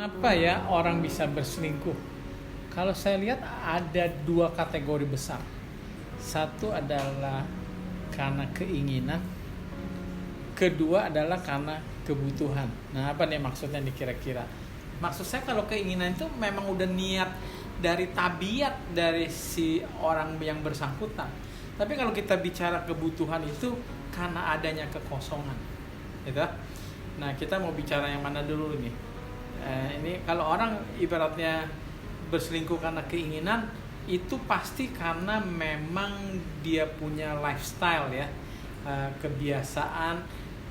Kenapa ya orang bisa berselingkuh? Kalau saya lihat ada dua kategori besar. Satu adalah karena keinginan, kedua adalah karena kebutuhan. Nah, apa nih maksudnya nih kira-kira? Maksud saya kalau keinginan itu memang udah niat dari tabiat dari si orang yang bersangkutan. Tapi kalau kita bicara kebutuhan itu karena adanya kekosongan, gitu. Nah, kita mau bicara yang mana dulu nih? Ini kalau orang ibaratnya berselingkuh karena keinginan, itu pasti karena memang dia punya lifestyle ya, kebiasaan,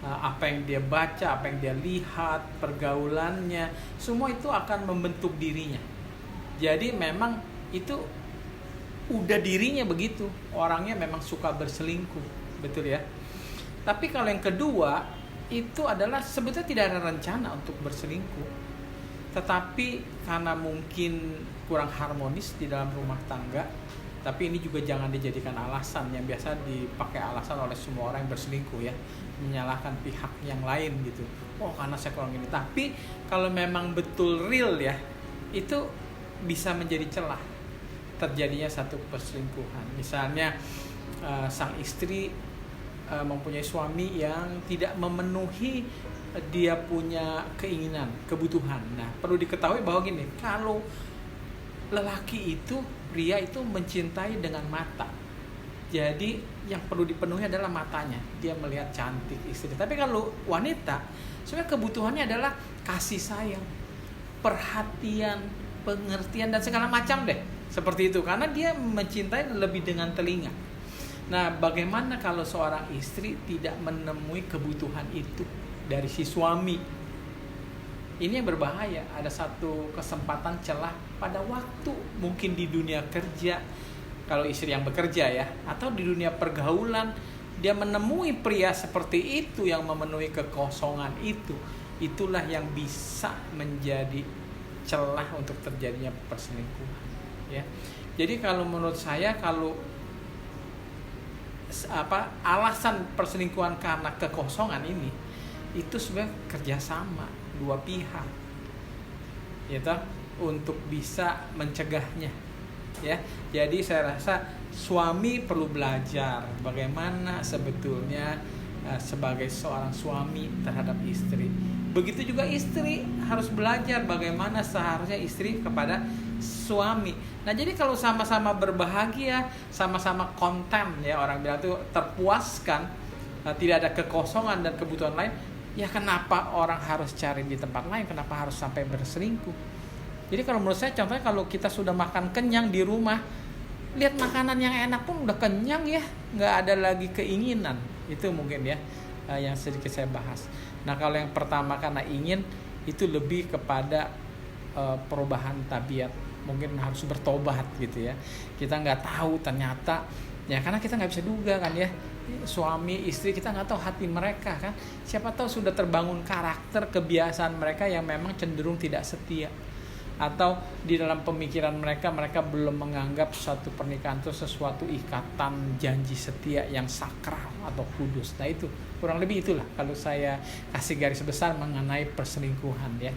apa yang dia baca, apa yang dia lihat, pergaulannya, semua itu akan membentuk dirinya. Jadi memang itu udah dirinya begitu, orangnya memang suka berselingkuh, betul ya. Tapi kalau yang kedua itu adalah sebetulnya tidak ada rencana untuk berselingkuh, tetapi karena mungkin kurang harmonis di dalam rumah tangga. Tapi ini juga jangan dijadikan alasan, yang biasa dipakai alasan oleh semua orang yang berselingkuh ya, menyalahkan pihak yang lain gitu. Oh, karena saya kurang ini. Tapi kalau memang betul real ya, itu bisa menjadi celah terjadinya satu perselingkuhan. Misalnya sang istri mempunyai suami yang tidak memenuhi dia punya keinginan, kebutuhan. Nah, perlu diketahui bahwa gini, kalau lelaki itu, pria itu mencintai dengan mata. Jadi yang perlu dipenuhi adalah matanya. Dia melihat cantik istri. Tapi kalau wanita, sebenarnya kebutuhannya adalah kasih sayang, perhatian, pengertian, dan segala macam deh. Seperti itu, karena dia mencintai lebih dengan telinga. Nah, bagaimana kalau seorang istri tidak menemui kebutuhan itu dari si suami? Ini yang berbahaya. Ada satu kesempatan celah pada waktu mungkin di dunia kerja, kalau istri yang bekerja ya, atau di dunia pergaulan, dia menemui pria seperti itu yang memenuhi kekosongan itu. Itulah yang bisa menjadi celah untuk terjadinya perselingkuhan ya. Jadi kalau menurut saya, kalau alasan perselingkuhan karena kekosongan ini, itu sebenarnya kerjasama dua pihak gitu, untuk bisa mencegahnya ya. Jadi saya rasa suami perlu belajar bagaimana sebetulnya sebagai seorang suami terhadap istri. Begitu juga istri harus belajar bagaimana seharusnya istri kepada suami. Nah, jadi kalau sama-sama berbahagia, sama-sama konten ya, orang bilang itu terpuaskan, tidak ada kekosongan dan kebutuhan lain, ya kenapa orang harus cari di tempat lain? Kenapa harus sampai berselingkuh? Jadi kalau menurut saya, contohnya kalau kita sudah makan kenyang di rumah, lihat makanan yang enak pun udah kenyang ya, nggak ada lagi keinginan. Itu mungkin ya yang sedikit saya bahas. Nah, kalau yang pertama karena ingin, itu lebih kepada perubahan tabiat, mungkin harus bertobat gitu ya. Kita nggak tahu ternyata ya, karena kita nggak bisa duga kan ya, suami istri kita nggak tahu hati mereka kan. Siapa tahu sudah terbangun karakter, kebiasaan mereka yang memang cenderung tidak setia, atau di dalam pemikiran mereka belum menganggap suatu pernikahan itu sesuatu ikatan janji setia yang sakral atau kudus. Nah, itu kurang lebih itulah kalau saya kasih garis besar mengenai perselingkuhan ya.